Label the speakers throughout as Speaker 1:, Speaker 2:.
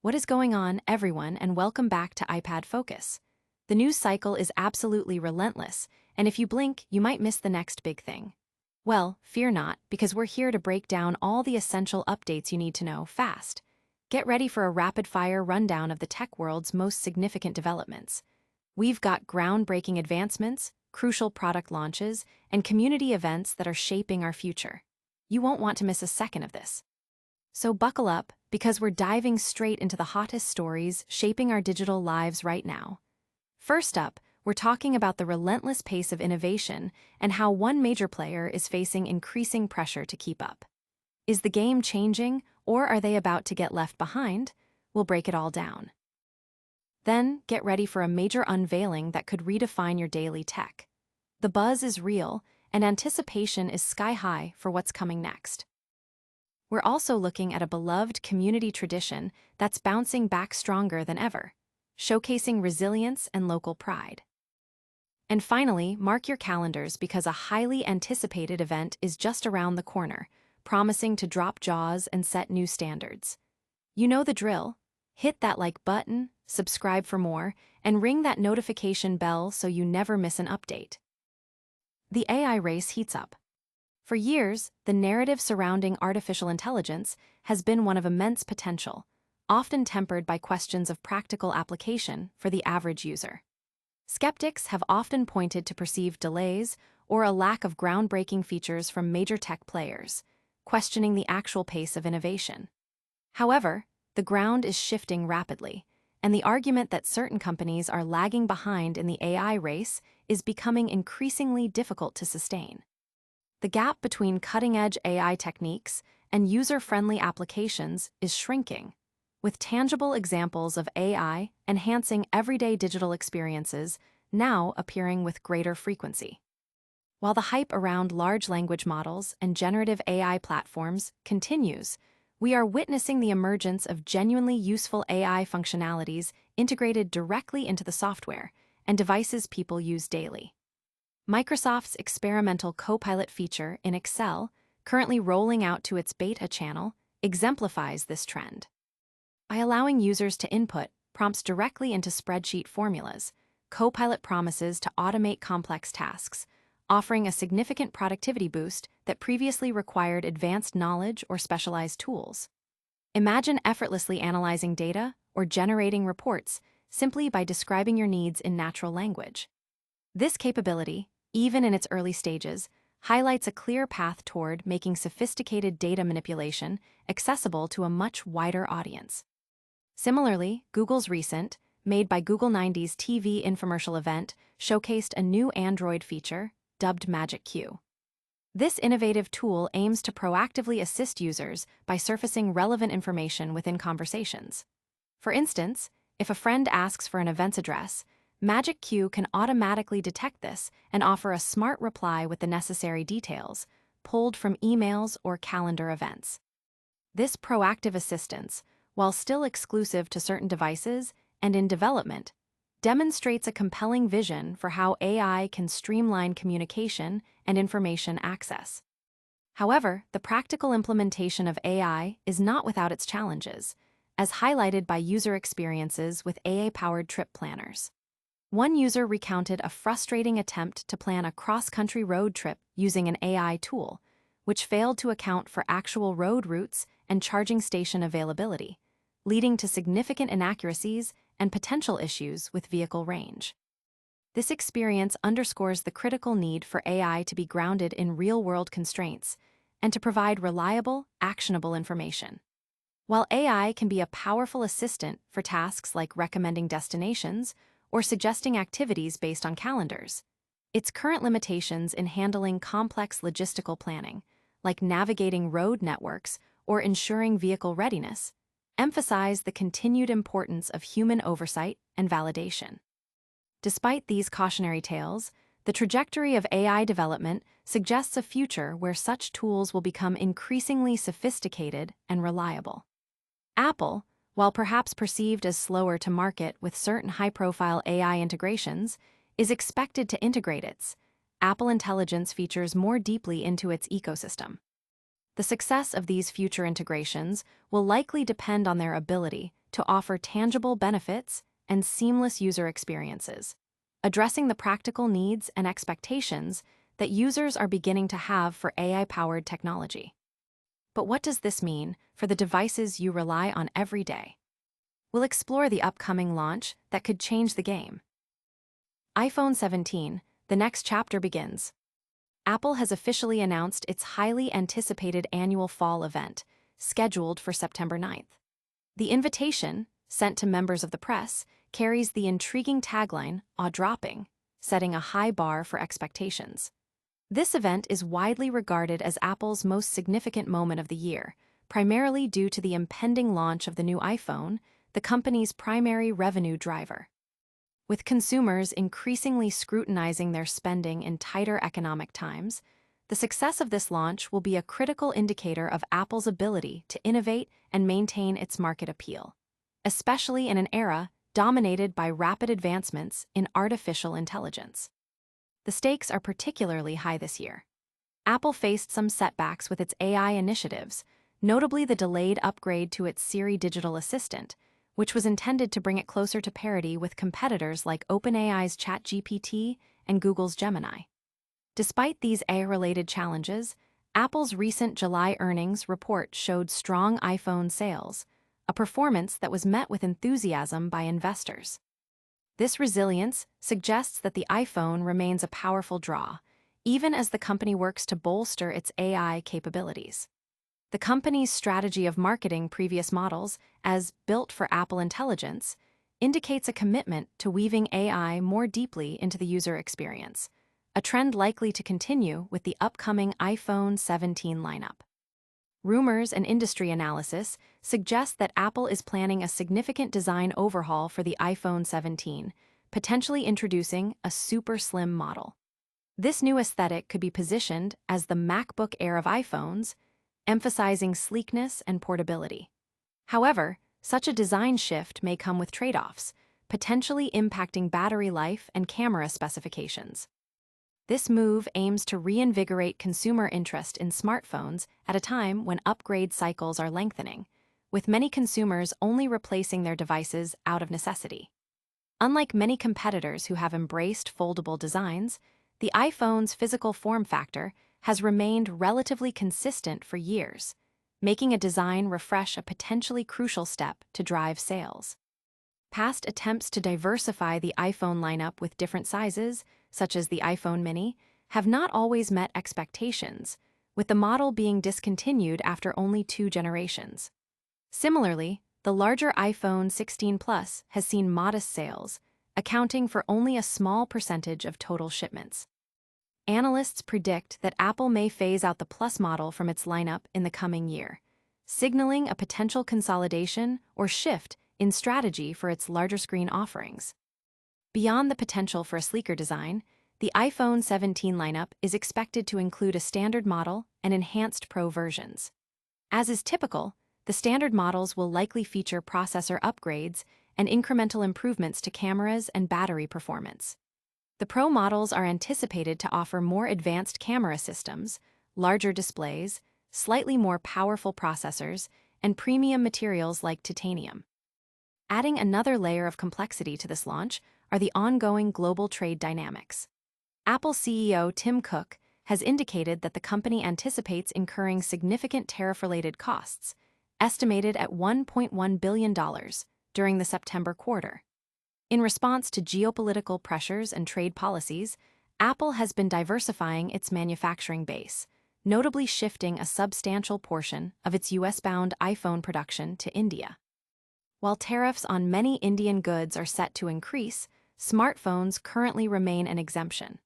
Speaker 1: What is going on, everyone, and welcome back to iPad Focus. The news cycle is absolutely relentless, and if you blink, you might miss the next big thing. Well, fear not, because we're here to break down all the essential updates you need to know fast. Get ready for a rapid-fire rundown of the tech world's most significant developments. We've got groundbreaking advancements, crucial product launches, and community events that are shaping our future. You won't want to miss a second of this. So buckle up, because we're diving straight into the hottest stories shaping our digital lives right now. First up, we're talking about the relentless pace of innovation and how one major player is facing increasing pressure to keep up. Is the game changing, or are they about to get left behind? We'll break it all down. Then, get ready for a major unveiling that could redefine your daily tech. The buzz is real, and anticipation is sky-high for what's coming next. We're also looking at a beloved community tradition that's bouncing back stronger than ever, showcasing resilience and local pride. And finally, mark your calendars because a highly anticipated event is just around the corner, promising to drop jaws and set new standards. You know the drill. Hit that like button, subscribe for more, and ring that notification bell so you never miss an update. The AI race heats up. For years, the narrative surrounding artificial intelligence has been one of immense potential, often tempered by questions of practical application for the average user. Skeptics have often pointed to perceived delays or a lack of groundbreaking features from major tech players, questioning the actual pace of innovation. However, the ground is shifting rapidly, and the argument that certain companies are lagging behind in the AI race is becoming increasingly difficult to sustain. The gap between cutting-edge AI techniques and user-friendly applications is shrinking, with tangible examples of AI enhancing everyday digital experiences now appearing with greater frequency. While the hype around large language models and generative AI platforms continues, we are witnessing the emergence of genuinely useful AI functionalities integrated directly into the software and devices people use daily. Microsoft's experimental Copilot feature in Excel, currently rolling out to its beta channel, exemplifies this trend. By allowing users to input prompts directly into spreadsheet formulas, Copilot promises to automate complex tasks, offering a significant productivity boost that previously required advanced knowledge or specialized tools. Imagine effortlessly analyzing data or generating reports simply by describing your needs in natural language. This capability, even in its early stages, highlights a clear path toward making sophisticated data manipulation accessible to a much wider audience. Similarly, Google's recent, made by Google 90's TV infomercial event, showcased a new Android feature, dubbed Magic Q. This innovative tool aims to proactively assist users by surfacing relevant information within conversations. For instance, if a friend asks for an event's address, Magic Q can automatically detect this and offer a smart reply with the necessary details, pulled from emails or calendar events. This proactive assistance, while still exclusive to certain devices and in development, demonstrates a compelling vision for how AI can streamline communication and information access. However, the practical implementation of AI is not without its challenges, as highlighted by user experiences with AI-powered trip planners. One user recounted a frustrating attempt to plan a cross-country road trip using an AI tool, which failed to account for actual road routes and charging station availability, leading to significant inaccuracies and potential issues with vehicle range. This experience underscores the critical need for AI to be grounded in real-world constraints and to provide reliable, actionable information. While AI can be a powerful assistant for tasks like recommending destinations or suggesting activities based on calendars, its current limitations in handling complex logistical planning, like navigating road networks or ensuring vehicle readiness, emphasize the continued importance of human oversight and validation. Despite these cautionary tales, the trajectory of AI development suggests a future where such tools will become increasingly sophisticated and reliable. Apple, while perhaps perceived as slower to market with certain high-profile AI integrations, is expected to integrate its Apple Intelligence features more deeply into its ecosystem. The success of these future integrations will likely depend on their ability to offer tangible benefits and seamless user experiences, addressing the practical needs and expectations that users are beginning to have for AI-powered technology. But what does this mean for the devices you rely on every day? We'll explore the upcoming launch that could change the game. iPhone 17, the next chapter begins. Apple has officially announced its highly anticipated annual fall event, scheduled for September 9th. The invitation, sent to members of the press, carries the intriguing tagline, "Awe-dropping," setting a high bar for expectations. This event is widely regarded as Apple's most significant moment of the year, primarily due to the impending launch of the new iPhone, the company's primary revenue driver. With consumers increasingly scrutinizing their spending in tighter economic times, the success of this launch will be a critical indicator of Apple's ability to innovate and maintain its market appeal, especially in an era dominated by rapid advancements in artificial intelligence. The stakes are particularly high this year. Apple faced some setbacks with its AI initiatives, notably the delayed upgrade to its Siri digital assistant, which was intended to bring it closer to parity with competitors like OpenAI's ChatGPT and Google's Gemini. Despite these AI-related challenges, Apple's recent July earnings report showed strong iPhone sales, a performance that was met with enthusiasm by investors. This resilience suggests that the iPhone remains a powerful draw, even as the company works to bolster its AI capabilities. The company's strategy of marketing previous models as built for Apple Intelligence indicates a commitment to weaving AI more deeply into the user experience, a trend likely to continue with the upcoming iPhone 17 lineup. Rumors and industry analysis suggest that Apple is planning a significant design overhaul for the iPhone 17, potentially introducing a super slim model. This new aesthetic could be positioned as the MacBook Air of iPhones, emphasizing sleekness and portability. However, such a design shift may come with trade-offs, potentially impacting battery life and camera specifications. This move aims to reinvigorate consumer interest in smartphones at a time when upgrade cycles are lengthening, with many consumers only replacing their devices out of necessity. Unlike many competitors who have embraced foldable designs, the iPhone's physical form factor has remained relatively consistent for years, making a design refresh a potentially crucial step to drive sales. Past attempts to diversify the iPhone lineup with different sizes, such as the iPhone mini, have not always met expectations, with the model being discontinued after only 2 generations. Similarly, the larger iPhone 16 Plus has seen modest sales, accounting for only a small percentage of total shipments. Analysts predict that Apple may phase out the Plus model from its lineup in the coming year, signaling a potential consolidation or shift in strategy for its larger screen offerings. Beyond the potential for a sleeker design, the iPhone 17 lineup is expected to include a standard model and enhanced Pro versions. As is typical, the standard models will likely feature processor upgrades and incremental improvements to cameras and battery performance. The Pro models are anticipated to offer more advanced camera systems, larger displays, slightly more powerful processors, and premium materials like titanium. Adding another layer of complexity to this launch are the ongoing global trade dynamics. Apple CEO Tim Cook has indicated that the company anticipates incurring significant tariff-related costs, estimated at $1.1 billion, during the September quarter. In response to geopolitical pressures and trade policies, Apple has been diversifying its manufacturing base, notably shifting a substantial portion of its US-bound iPhone production to India. While tariffs on many Indian goods are set to increase, smartphones currently remain an exemption.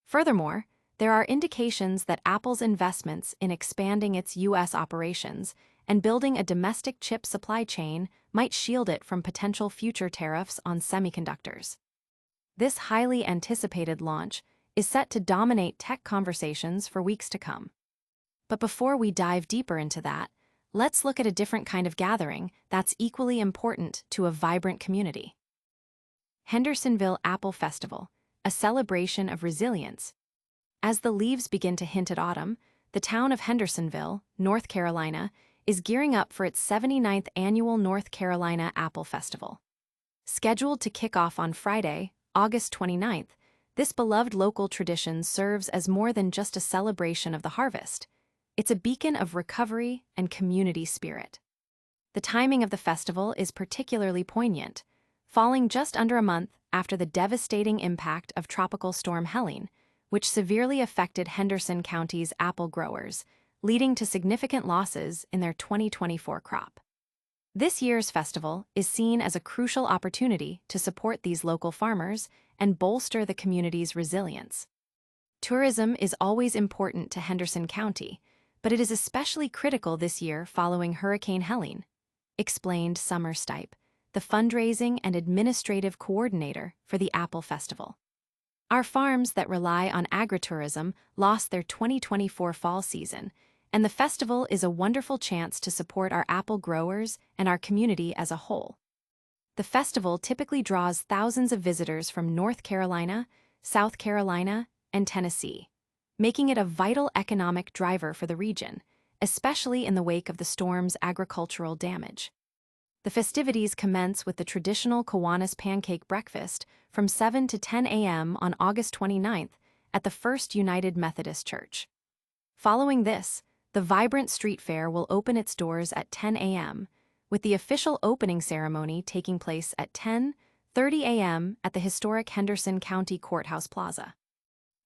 Speaker 1: Furthermore, there are indications that Apple's investments in expanding its US operations and building a domestic chip supply chain might shield it from potential future tariffs on semiconductors. This highly anticipated launch is set to dominate tech conversations for weeks to come. But before we dive deeper into that, let's look at a different kind of gathering that's equally important to a vibrant community. Hendersonville Apple Festival, a celebration of resilience. As the leaves begin to hint at autumn, the town of Hendersonville, North Carolina, is gearing up for its 79th annual North Carolina Apple Festival. Scheduled to kick off on Friday, August 29th, this beloved local tradition serves as more than just a celebration of the harvest. It's a beacon of recovery and community spirit. The timing of the festival is particularly poignant, falling just under a month after the devastating impact of Tropical Storm Helene, which severely affected Henderson County's apple growers, leading to significant losses in their 2024 crop. This year's festival is seen as a crucial opportunity to support these local farmers and bolster the community's resilience. Tourism is always important to Henderson County, but it is especially critical this year following Hurricane Helene, explained Summer Stipe, the fundraising and administrative coordinator for the Apple Festival. Our farms that rely on agritourism lost their 2024 fall season, and the festival is a wonderful chance to support our apple growers and our community as a whole. The festival typically draws thousands of visitors from North Carolina, South Carolina, and Tennessee, making it a vital economic driver for the region, especially in the wake of the storm's agricultural damage. The festivities commence with the traditional Kiwanis pancake breakfast from 7 to 10 a.m. on August 29th at the First United Methodist Church. Following this, the vibrant street fair will open its doors at 10 a.m., with the official opening ceremony taking place at 10:30 a.m. at the historic Henderson County Courthouse Plaza.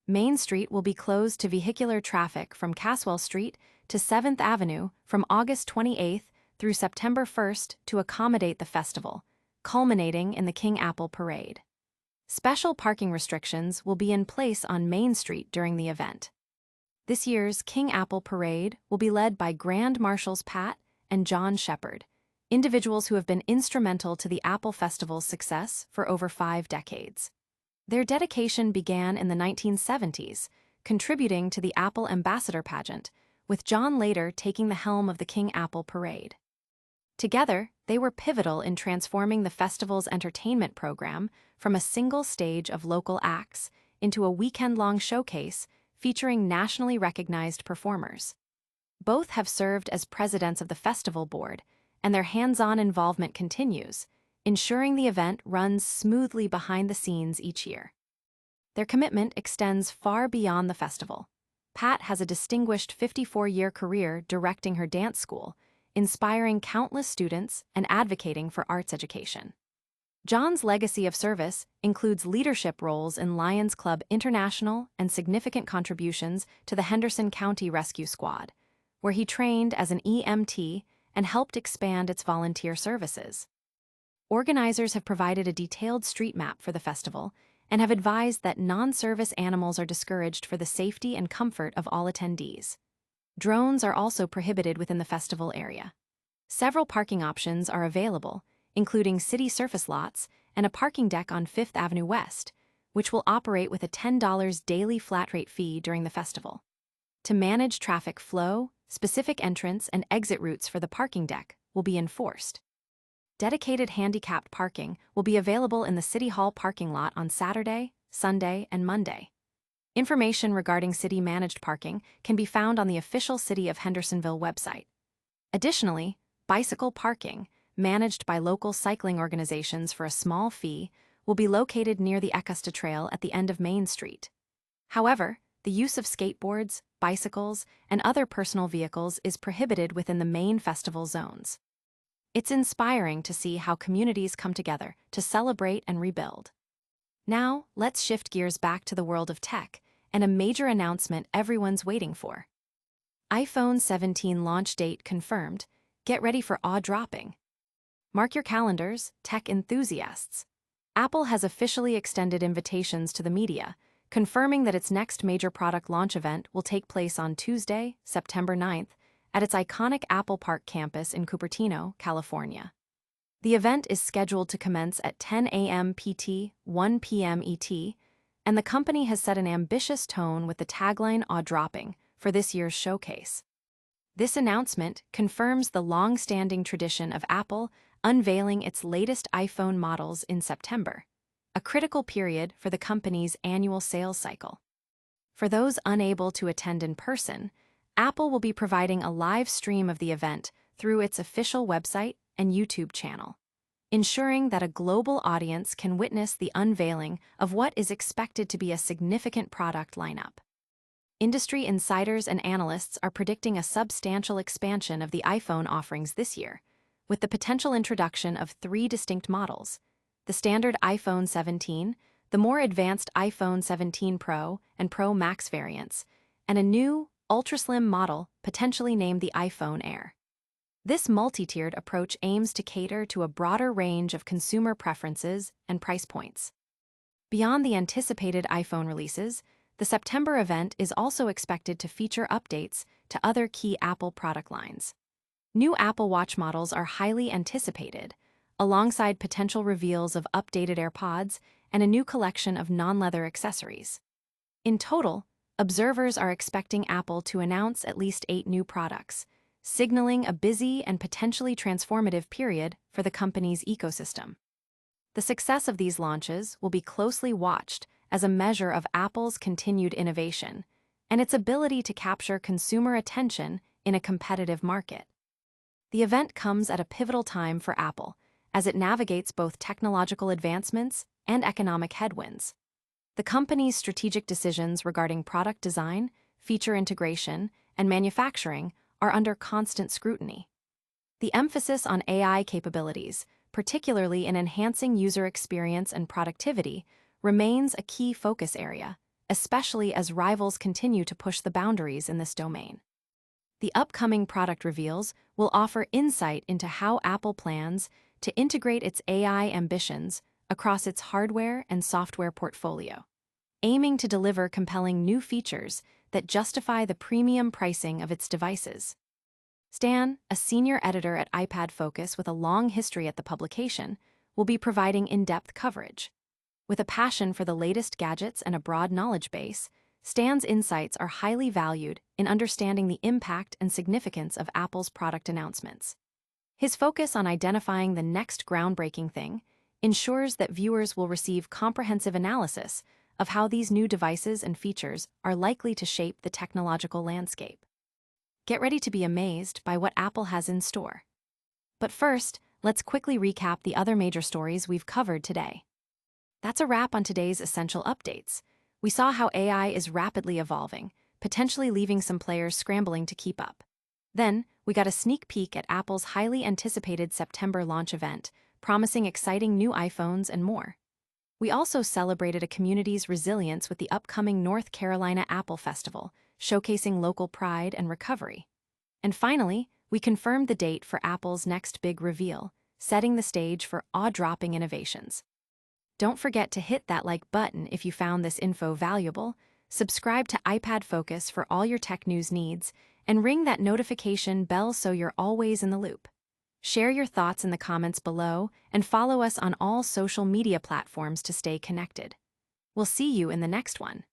Speaker 1: Main Street will be closed to vehicular traffic from Caswell Street to 7th Avenue from August 28th through September 1st to accommodate the festival, culminating in the King Apple Parade. Special parking restrictions will be in place on Main Street during the event. This year's King Apple Parade will be led by Grand Marshals Pat and John Shepard, individuals who have been instrumental to the Apple Festival's success for over 5 decades. Their dedication began in the 1970s, contributing to the Apple Ambassador pageant, with John later taking the helm of the King Apple Parade. Together, they were pivotal in transforming the festival's entertainment program from a single stage of local acts into a weekend-long showcase featuring nationally recognized performers. Both have served as presidents of the festival board, and their hands-on involvement continues, ensuring the event runs smoothly behind the scenes each year. Their commitment extends far beyond the festival. Pat has a distinguished 54-year career directing her dance school, inspiring countless students and advocating for arts education. John's legacy of service includes leadership roles in Lions Club International and significant contributions to the Henderson County Rescue Squad, where he trained as an EMT and helped expand its volunteer services. Organizers have provided a detailed street map for the festival and have advised that non-service animals are discouraged for the safety and comfort of all attendees. Drones are also prohibited within the festival area. Several parking options are available, including city surface lots and a parking deck on 5th Avenue West, which will operate with a $10 daily flat rate fee during the festival. To manage traffic flow, specific entrance and exit routes for the parking deck will be enforced. Dedicated handicapped parking will be available in the City Hall parking lot on Saturday, Sunday, and Monday. Information regarding city-managed parking can be found on the official City of Hendersonville website. Additionally, bicycle parking, managed by local cycling organizations for a small fee, will be located near the Ecusta Trail at the end of Main Street. However, the use of skateboards, bicycles, and other personal vehicles is prohibited within the main festival zones. It's inspiring to see how communities come together to celebrate and rebuild. Now, let's shift gears back to the world of tech and a major announcement everyone's waiting for. iPhone 17 launch date confirmed. Get ready for awe-dropping. Mark your calendars, tech enthusiasts. Apple has officially extended invitations to the media, confirming that its next major product launch event will take place on Tuesday, September 9th, at its iconic Apple Park campus in Cupertino, California. The event is scheduled to commence at 10 a.m. PT, 1 p.m. ET, and the company has set an ambitious tone with the tagline "awe-dropping" for this year's showcase. This announcement confirms the long-standing tradition of Apple unveiling its latest iPhone models in September, a critical period for the company's annual sales cycle. For those unable to attend in person, Apple will be providing a live stream of the event through its official website and YouTube channel, ensuring that a global audience can witness the unveiling of what is expected to be a significant product lineup. Industry insiders and analysts are predicting a substantial expansion of the iPhone offerings this year, with the potential introduction of 3 distinct models: the standard iPhone 17, the more advanced iPhone 17 Pro and Pro Max variants, and a new, ultra-slim model potentially named the iPhone Air. This multi-tiered approach aims to cater to a broader range of consumer preferences and price points. Beyond the anticipated iPhone releases, the September event is also expected to feature updates to other key Apple product lines. New Apple Watch models are highly anticipated, alongside potential reveals of updated AirPods and a new collection of non-leather accessories. In total, observers are expecting Apple to announce at least 8 new products, signaling a busy and potentially transformative period for the company's ecosystem. The success of these launches will be closely watched as a measure of Apple's continued innovation and its ability to capture consumer attention in a competitive market. The event comes at a pivotal time for Apple, as it navigates both technological advancements and economic headwinds. The company's strategic decisions regarding product design, feature integration, and manufacturing are under constant scrutiny. The emphasis on AI capabilities, particularly in enhancing user experience and productivity, remains a key focus area, especially as rivals continue to push the boundaries in this domain. The upcoming product reveals will offer insight into how Apple plans to integrate its AI ambitions across its hardware and software portfolio, aiming to deliver compelling new features that justify the premium pricing of its devices. Stan, a senior editor at iPad Focus with a long history at the publication, will be providing in-depth coverage. With a passion for the latest gadgets and a broad knowledge base, Stan's insights are highly valued in understanding the impact and significance of Apple's product announcements. His focus on identifying the next groundbreaking thing ensures that viewers will receive comprehensive analysis of how these new devices and features are likely to shape the technological landscape. Get ready to be amazed by what Apple has in store. But first, let's quickly recap the other major stories we've covered today. That's a wrap on today's essential updates. We saw how AI is rapidly evolving, potentially leaving some players scrambling to keep up. Then, we got a sneak peek at Apple's highly anticipated September launch event, promising exciting new iPhones and more. We also celebrated a community's resilience with the upcoming North Carolina Apple Festival, showcasing local pride and recovery. And finally, we confirmed the date for Apple's next big reveal, setting the stage for awe-dropping innovations. Don't forget to hit that like button if you found this info valuable, subscribe to iPad Focus for all your tech news needs, and ring that notification bell so you're always in the loop. Share your thoughts in the comments below and follow us on all social media platforms to stay connected. We'll see you in the next one.